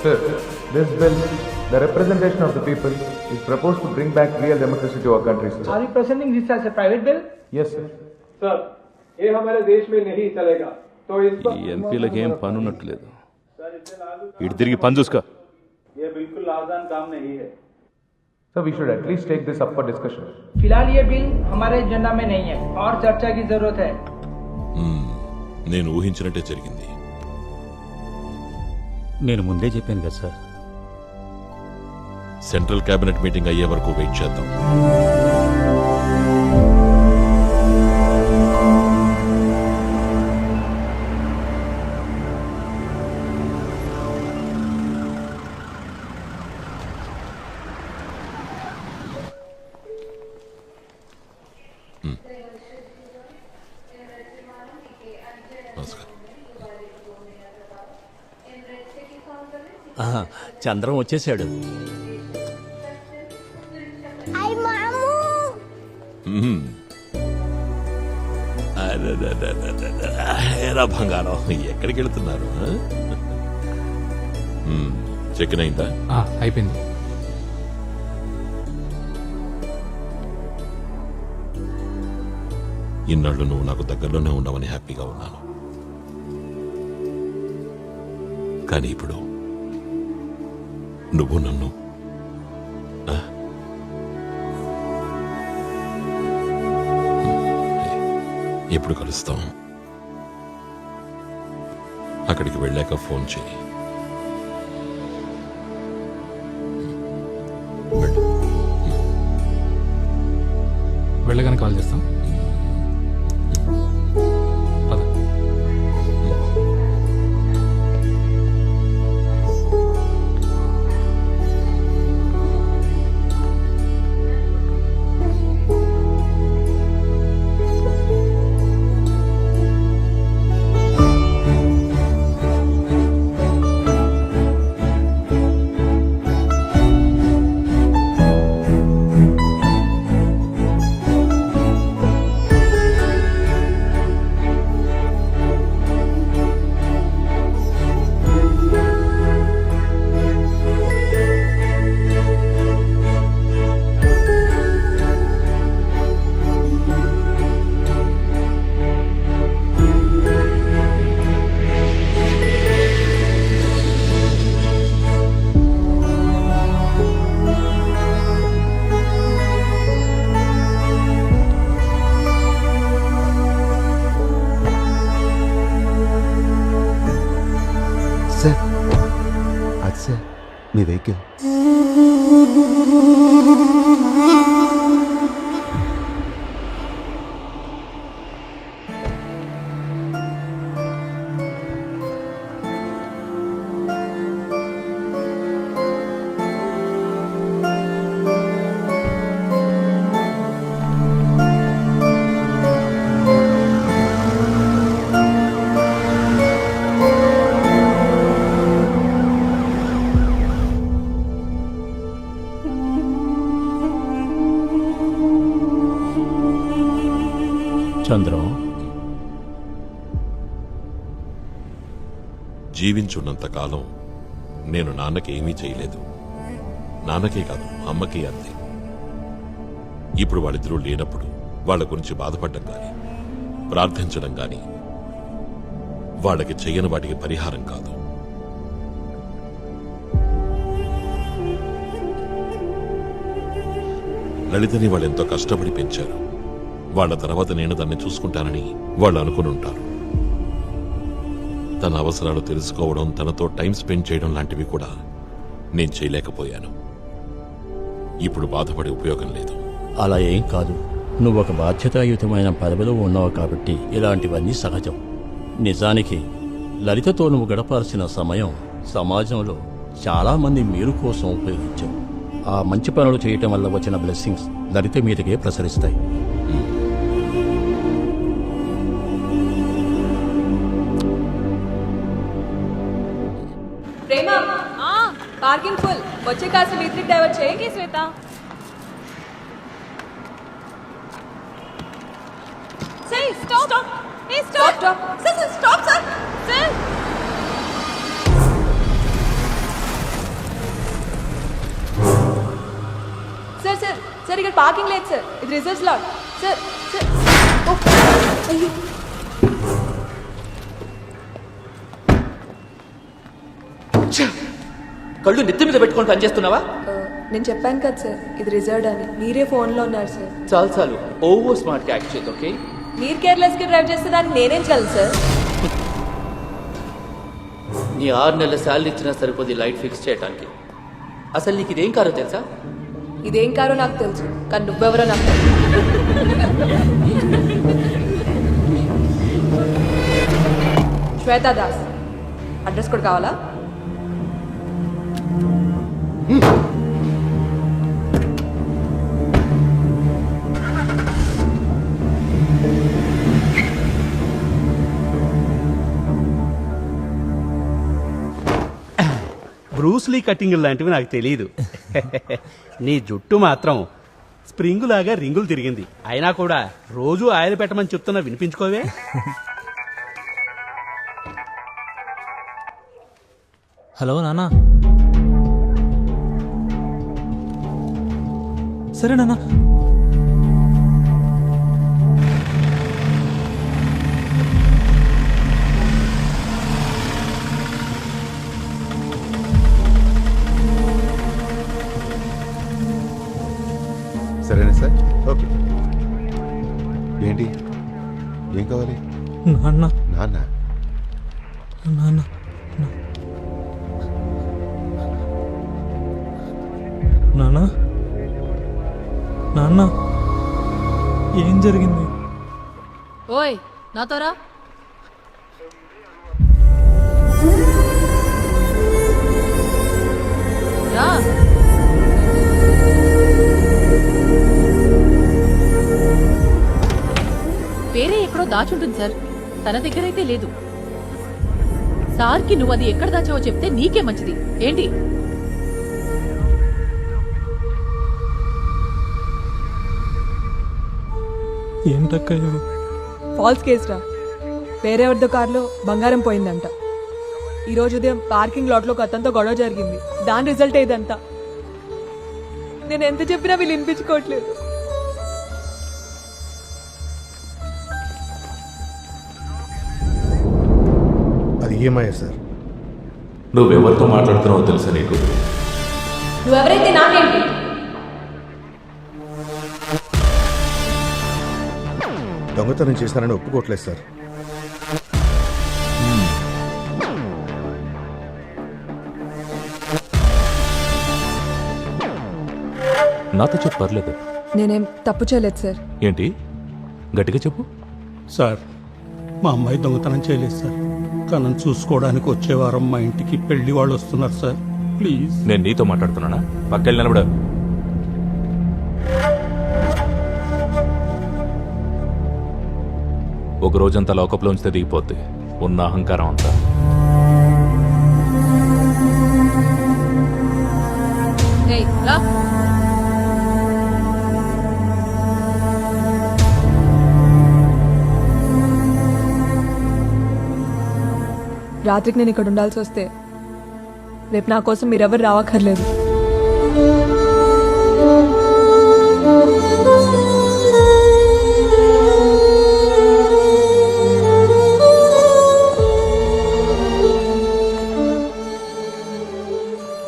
Sir, this bill, the representation of the people, is proposed to bring back real democracy to our country, sir. Are you presenting this as a private bill? Yes, sir. Sir ये हमारे देश में नहीं चलेगा तो इस पर ఈ ఎంపీలకి ఏం పని ఉన్నట్లేదు. ఇటు తిరిగి పని చూసుకో. ये बिल्कुल आसान काम नहीं है. Sir, we should at least take this up for discussion. फिलहाल ये बिल हमारे एजेंडा में नहीं है और चर्चा की जरूरत है. నేను ఊహించినట్టే జరిగింది. నేను ముందే చెప్పాను కదా సార్. సెంట్రల్ కేబినెట్ మీటింగ్ అయ్యే వరకు వెయిట్ చేద్దాం. చంద్రం వచ్చేసాడు. ఏరా బంగారం, ఎక్కడికి వెళుతున్నారు? చెక్ అయిందా? అయిపోయింది. ఇన్నాళ్ళు నువ్వు నాకు దగ్గరలోనే ఉన్నావని హ్యాపీగా ఉన్నాను. కానీ ఇప్పుడు నువ్వు నన్ను ఎప్పుడు కలుస్తాం? అక్కడికి వెళ్ళాక ఫోన్ చేయి. వెళ్ళగానే కాల్ చేస్తాం. పద. మీ వెహికల్. చంద్రం, జీవించున్నంత కాలం నేను నాన్నకి ఏమీ చేయలేదు. నాన్నకే కాదు, అమ్మకి అంతే. ఇప్పుడు వాళ్ళిద్దరూ లేనప్పుడు వాళ్ళ గురించి బాధపడడం గాని ప్రార్థించడం గాని వాళ్ళకి చెయ్యని వాటికి పరిహారం కాదు. లలితని వాళ్ళెంతో కష్టపడి పెంచారు. వాళ్ళ తర్వాత నేను దాన్ని చూసుకుంటానని వాళ్ళు అనుకుని ఉంటారు. తన అవసరాలు తెలుసుకోవడం, తనతో టైం స్పెండ్ చేయడం లాంటివి కూడా నేను చేయలేకపోయాను. ఇప్పుడు బాధపడే ఉపయోగం లేదు. అలా ఏం కాదు. నువ్వు ఒక బాధ్యతాయుతమైన పదవిలో ఉన్నావు కాబట్టి ఇలాంటివన్నీ సహజం. నిజానికి లలితతో నువ్వు గడపాల్సిన సమయం సమాజంలో చాలామంది మేలు కోసం ఉపయోగించావు. ఆ మంచి పనులు చేయటం వల్ల వచ్చిన బ్లెస్సింగ్స్ లలిత మీదకే ప్రసరిస్తాయి. प्रेमा पार्किंग फुल बच्चे का से इलेक्ट्रिक ड्राइवर चाहिए Shweta sir stop a stop sir stop sir sir ఇక్కడ పార్కింగ్ లేదు సార్, ఇది రిజర్వ్ స్లాట్ సార్. సార్ ఓ, అయ్యో. కళ్ళు నెత్తి మీద పెట్టుకొని పనిచేస్తున్నావా? నేను చెప్పాను కదా సార్, ఇది రిజర్వ్డ్ అని. మీరే ఫోన్లో ఉన్నారు సార్. చాలు చాలు, ఓవర్ స్మార్ట్గా యాక్ట్ చేయదు. ఓకే, మీరు కేర్లెస్గా డ్రైవ్ చేస్తే దానికి నేనేం చాలు సార్. నీ 6 నెలల శాలరీ ఇచ్చినా సరిపోదు లైట్ ఫిక్స్ చేయడానికి. అసలు నీకు ఇదేం కారో తెలుసా? ఇదేం కారో నాకు తెలుసు, కానీ నువ్వెవరో నాకు తెలుసు. శ్వేతా దాస్. అడ్రస్ కూడా కావాలా? బ్రూస్లీ కటింగ్ లాంటివి నాకు తెలియదు. నీ జుట్టు మాత్రం స్ప్రింగ్ లాగా రింగులు తిరిగింది. అయినా కూడా రోజు ఆయిల్ పెట్టమని చెప్తున్నా, వినిపించుకోవే. హలో నాన్న. సరే నాన్న. సరేనా సార్? ఓకే. ఏంటి, ఏం కావాలి? నాన్న. నాన్న? నాన్న. నాన్న. నాన్న, ఏం జరిగింది? ఓయ్ నాతో రా. రా. వేరే ఎక్కడో దాచుంటుంది సార్, తన దగ్గరైతే లేదు. సార్కి నువ్వు అది ఎక్కడ దాచావో చెప్తే నీకే మంచిది. ఏంటి? ఏంటక్క ఇది? ఫాల్స్ కేసు రా. వేరేవరిదో కారులో బంగారం పోయిందంట. ఈరోజు ఉదయం పార్కింగ్ లాట్లో ఒక అతనితో గొడవ జరిగింది. దాని రిజల్ట్ ఇదంతా. నేను ఎంత చెప్పినా వీళ్ళు వినిపించుకోవట్లేదు. అది ఈఎంఐ సార్. నువ్వెవరితో మాట్లాడుతున్నావో తెలుసా నీకు? నువ్వెవరైతే నాకేంటి? దొంగతనం చేశానని ఒప్పుకోవట్లేదు సార్. నాతో చెప్పు, పర్లేదు. నేనేం తప్పు చేయలేదు సార్. ఏంటి, గట్టిగా చెప్పు. సార్, మా అమ్మాయి దొంగతనం చేయలేదు సార్. తనను చూసుకోవడానికి వచ్చే వారం మా ఇంటికి పెళ్లి వాళ్ళు వస్తున్నారు సార్. ప్లీజ్. నేను నీతో మాట్లాడుతున్నానా? పక్కకి నిలబడ. ఒక రోజంతా లోకప్లో ఉంచితే దిగిపోద్ది ఉన్న అహంకారం అంతా. ఏయ్ రా. రాత్రికి నేను ఇక్కడ ఉండాల్సి వస్తే రేపు నా కోసం మీరెవరు రావక్కర్లేదు.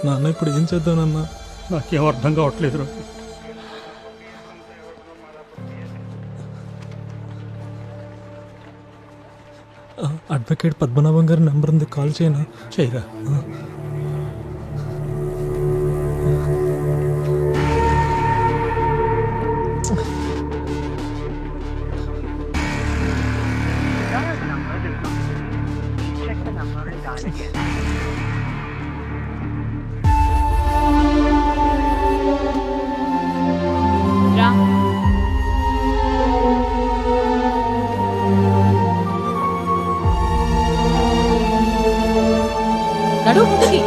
నాన్న, ఇప్పుడు ఏం చేద్దానన్నా? నాకేం అర్థం కావట్లేదు రా. అడ్వకేట్ పద్మనాభం గారి నెంబర్ ఉంది, కాల్ చేయనా? చేయరా. రా. నడు ముందుకి.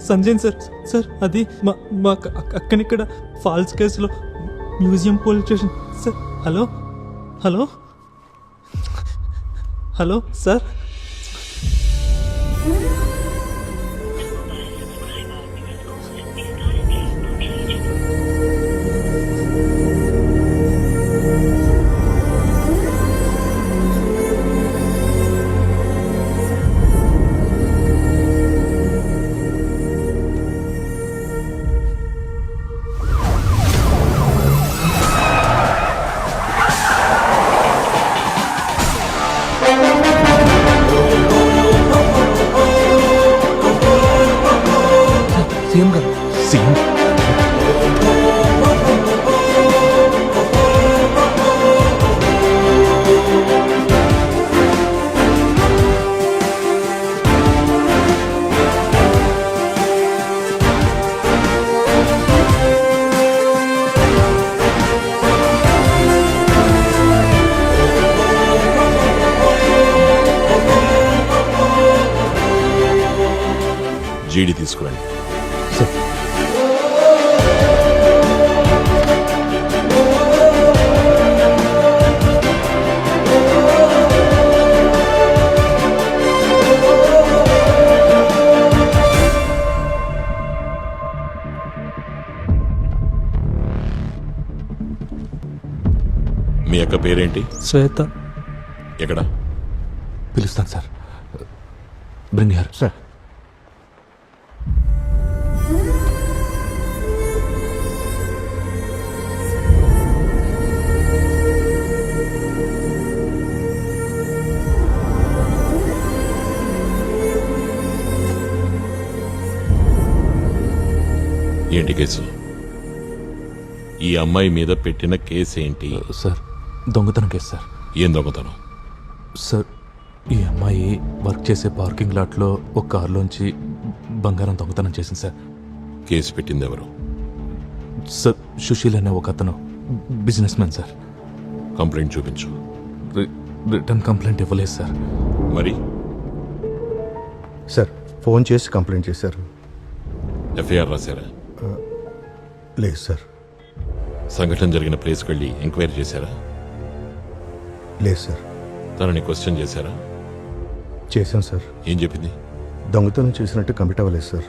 సంజయ్ సార్ సార్ అది మా మా అక్కనిక్కడ ఫాల్స్ కేసులో museum police station sir. Hello hello hello sir. CM గారు సీఎం జీడి తీసుకురండి. మీ అక్క పేరేంటి? శ్వేత. ఎక్కడ? పిలుస్తాను సార్. Bring her. సార్ ఏంటి కేసు? ఈ అమ్మాయి మీద పెట్టిన కేసు ఏంటి? సార్ దొంగతనం కేసు సార్. ఏం దొంగతనం? సార్ ఈ అమ్మాయి వర్క్ చేసే పార్కింగ్ లాట్లో ఒక కారులోంచి బంగారం దొంగతనం చేసింది సార్. కేసు పెట్టింది ఎవరు? సార్ సుశీల్ అనే ఒక అతను బిజినెస్ మ్యాన్ సార్. కంప్లైంట్ చూపించు. రిటర్న్ కంప్లైంట్ ఇవ్వలేదు సార్. మరి సార్ ఫోన్ చేసి కంప్లైంట్ చేశారు. ఎఫ్ఐఆర్ రాశారా? లేదు సార్. సంఘటన జరిగిన ప్లేస్కి వెళ్ళి ఎంక్వైరీ చేశారా? లేదు సార్. తనని క్వశ్చన్ చేశారా? చేశాం సార్. ఏం చెప్పింది? దొంగతనం చేసినట్టు కమిట్ అవ్వలేదు సార్.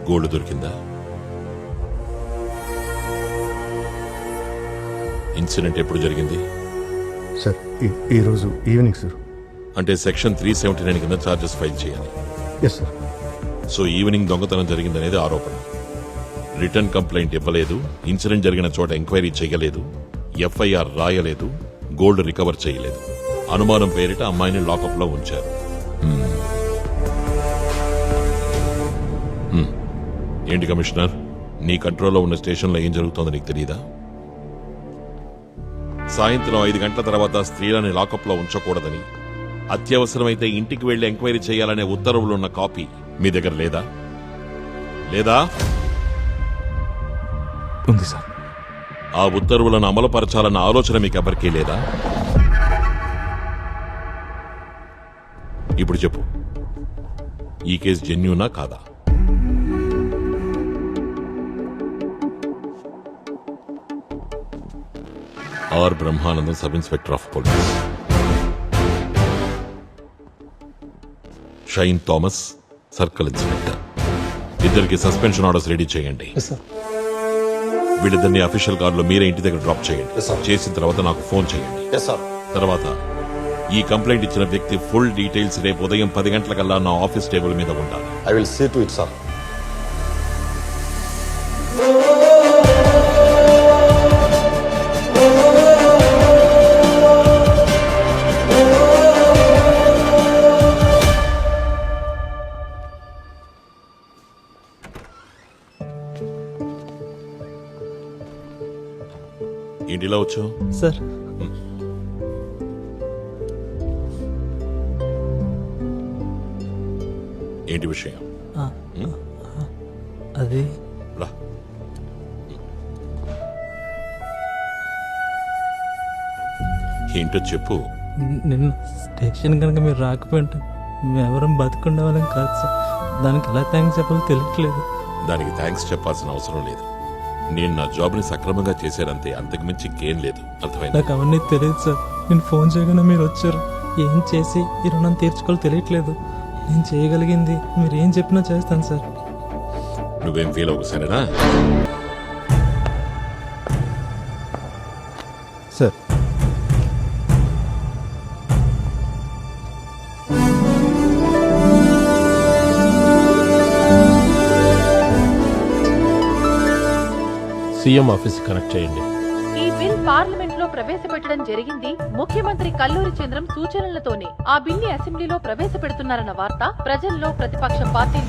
గోల్డ్ దొరికిందా? ఇన్సిడెంట్ ఎప్పుడు జరిగింది? సార్ ఈరోజు ఈవినింగ్ సార్. అంటే సెక్షన్ 379 కింద ఛార్జెస్ ఫైల్ చేయాలి. Yes sir. సో ఈవినింగ్ దొంగతనం జరిగిందనేది ఆరోపణ. రిటర్న్ కంప్లైంట్ ఇవ్వలేదు, ఇన్సిడెంట్ జరిగిన చోట ఎంక్వైరీ చేయలేదు, ఎఫ్ఐఆర్ రాయలేదు, గోల్డ్ రికవర్ చేయలేదు. అనుమానం పేరిట అమ్మాయిని లాకప్ లో ఉంచారు. ఏంటి కమిషనర్, నీ కంట్రోల్లో ఉన్న స్టేషన్లో ఏం జరుగుతోందో నీకు తెలియదా? సాయంత్రం 5 గంటల తర్వాత స్త్రీలని లాకప్ లో ఉంచకూడదని, అత్యవసరమైతే ఇంటికి వెళ్లి ఎంక్వైరీ చేయాలనే ఉత్తర్వులున్న కాపీ మీ దగ్గర లేదా? లేదా? ఉంది సార్. ఆ ఉత్తర్వులను అమలుపరచాలన్న ఆలోచన మీకు ఎవరికీ లేదా? ఇప్పుడు చెప్పు, ఈ కేసు జెన్యూనా కాదా? R Brahmanandam, sub inspector of police. Shine Thomas, circle inspector. ఇద్దరికి సస్పెన్షన్ ఆర్డర్స్ రెడీ చేయండి. వీళ్ళిద్దరిని అఫీషియల్ కారులో మీరే ఇంటి దగ్గర డ్రాప్ చేయండి. చేసిన తర్వాత నాకు ఫోన్ చేయండి. తర్వాత ఈ కంప్లైంట్ ఇచ్చిన వ్యక్తి ఫుల్ డీటెయిల్స్ రేపు ఉదయం 10 గంటలకల్లా నా ఆఫీస్ టేబుల్ మీద ఉండాలి. I will see to it sir. ఇంటిలో వచ్చావు సార్. ఏంటి విషయం? అది రా. ఏంటో చెప్పు. నిన్న స్టేషన్ కనుక మీరు రాకపోయింటే మేమెవరం బతుకుండే వాళ్ళం కాదు సార్. దానికి ఎలా థ్యాంక్స్ చెప్పాలో తెలియట్లేదు. దానికి థ్యాంక్స్ చెప్పాల్సిన అవసరం లేదు. నేను నా జాబ్ని సక్రమంగా చేశానంతే, అంతకుమించి ఇంకేం లేదు. అర్థమైంది? నాకు అవన్నీ తెలియదు సార్. నేను ఫోన్ చేయగానే మీరు వచ్చారు. ఏం చేసి ఈ రుణం తీర్చుకోవాలో తెలియట్లేదు. నేను చేయగలిగింది మీరు ఏం చెప్పినా చేస్తాను సార్. నువ్వేం ఫీల్ అవ్వకు, సరేనా? సార్ సీఎం ఆఫీస్ కనెక్ట్ చేయండి. ఈ బిల్ పార్లమెంట్ లో ప్రవేశపెట్టడం జరిగింది ముఖ్యమంత్రి కల్లూరి చంద్రం సూచనలతోనే. ఆ బిల్ని అసెంబ్లీలో ప్రవేశపెడుతున్నారన్న వార్త ప్రజల్లో, ప్రతిపక్ష పార్టీల్లో